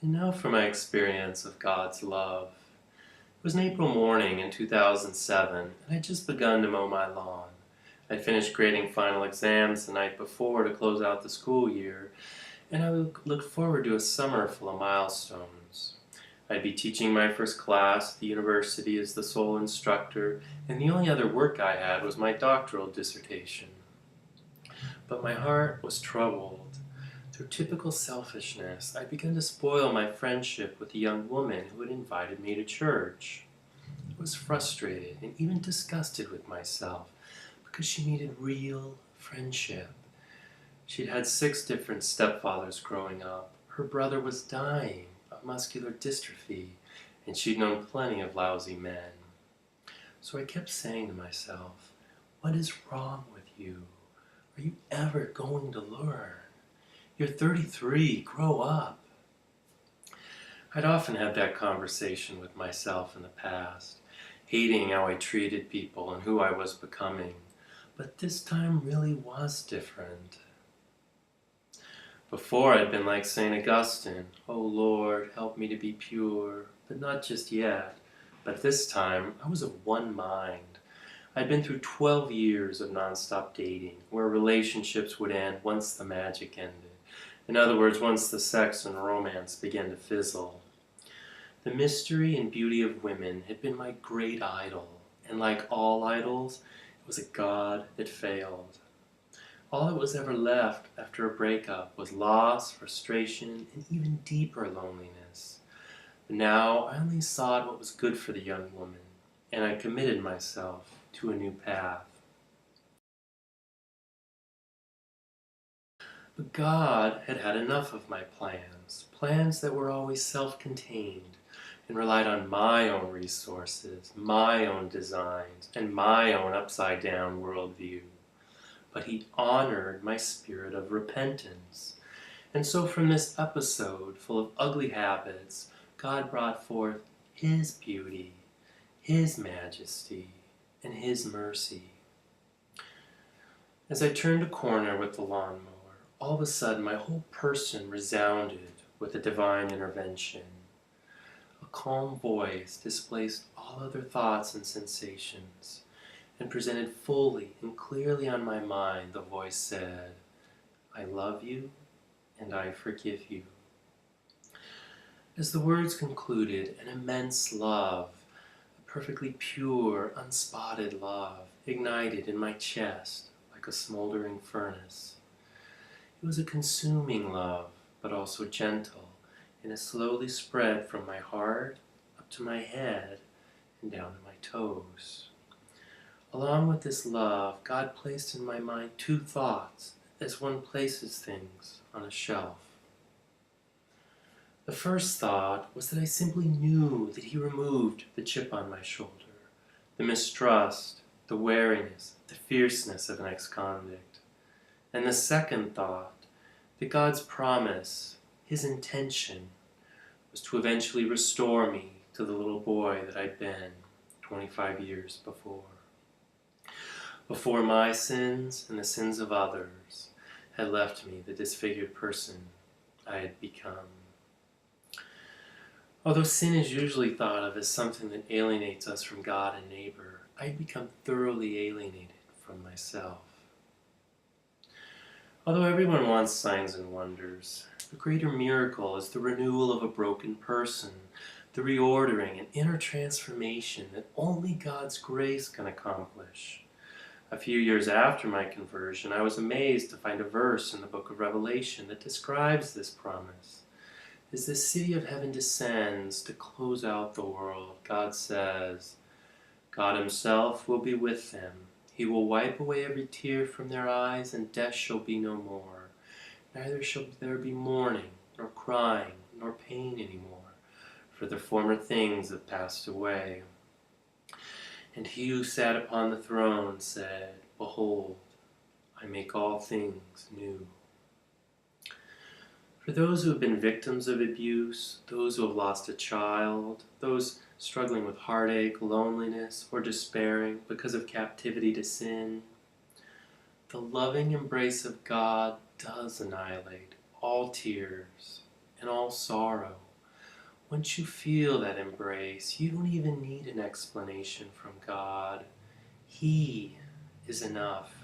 And now for my experience of God's love. It was an April morning in 2007, and I'd just begun to mow my lawn. I'd finished grading final exams the night before to close out the school year, and I looked forward to a summer full of milestones. I'd be teaching my first class at the university as the sole instructor, and the only other work I had was my doctoral dissertation. But my heart was troubled. Through typical selfishness, I began to spoil my friendship with a young woman who had invited me to church. I was frustrated and even disgusted with myself because she needed real friendship. She'd had 6 different stepfathers growing up. Her brother was dying of muscular dystrophy, and she'd known plenty of lousy men. So I kept saying to myself, "What is wrong with you? Are you ever going to learn? You're 33, grow up." I'd often had that conversation with myself in the past, hating how I treated people and who I was becoming. But this time really was different. Before I'd been like St. Augustine, "Oh Lord, help me to be pure," but not just yet. But this time, I was of one mind. I'd been through 12 years of nonstop dating, where relationships would end once the magic ended. In other words, once the sex and romance began to fizzle. The mystery and beauty of women had been my great idol, and like all idols, it was a god that failed. All that was ever left after a breakup was loss, frustration, and even deeper loneliness. But now I only sought what was good for the young woman, and I committed myself to a new path. But God had had enough of my plans that were always self-contained, and relied on my own resources, my own designs, and my own upside-down worldview. But He honored my spirit of repentance. And so from this episode full of ugly habits, God brought forth His beauty, His majesty, and His mercy. As I turned a corner with the lawnmower, all of a sudden my whole person resounded with a divine intervention. A calm voice displaced all other thoughts and sensations, and presented fully and clearly on my mind. The voice said, "I love you and I forgive you." As the words concluded, an immense love, a perfectly pure, unspotted love, ignited in my chest like a smoldering furnace. It was a consuming love, but also gentle, and it slowly spread from my heart up to my head and down to my toes. Along with this love, God placed in my mind 2 thoughts, as one places things on a shelf. The first thought was that I simply knew that He removed the chip on my shoulder, the mistrust, the wariness, the fierceness of an ex-convict. And the second thought, that God's promise, His intention, was to eventually restore me to the little boy that I'd been 25 years before my sins and the sins of others had left me the disfigured person I had become. Although sin is usually thought of as something that alienates us from God and neighbor, I had become thoroughly alienated from myself. Although everyone wants signs and wonders, the greater miracle is the renewal of a broken person, the reordering and inner transformation that only God's grace can accomplish. A few years after my conversion, I was amazed to find a verse in the book of Revelation that describes this promise. As the city of heaven descends to close out the world, God says, "God Himself will be with them. He will wipe away every tear from their eyes, and death shall be no more. Neither shall there be mourning, nor crying, nor pain anymore, for the former things have passed away." And He who sat upon the throne said, "Behold, I make all things new." For those who have been victims of abuse, those who have lost a child, those struggling with heartache, loneliness, or despairing because of captivity to sin, the loving embrace of God does annihilate all tears and all sorrow Once you feel that embrace, you don't even need an explanation from God. He is enough.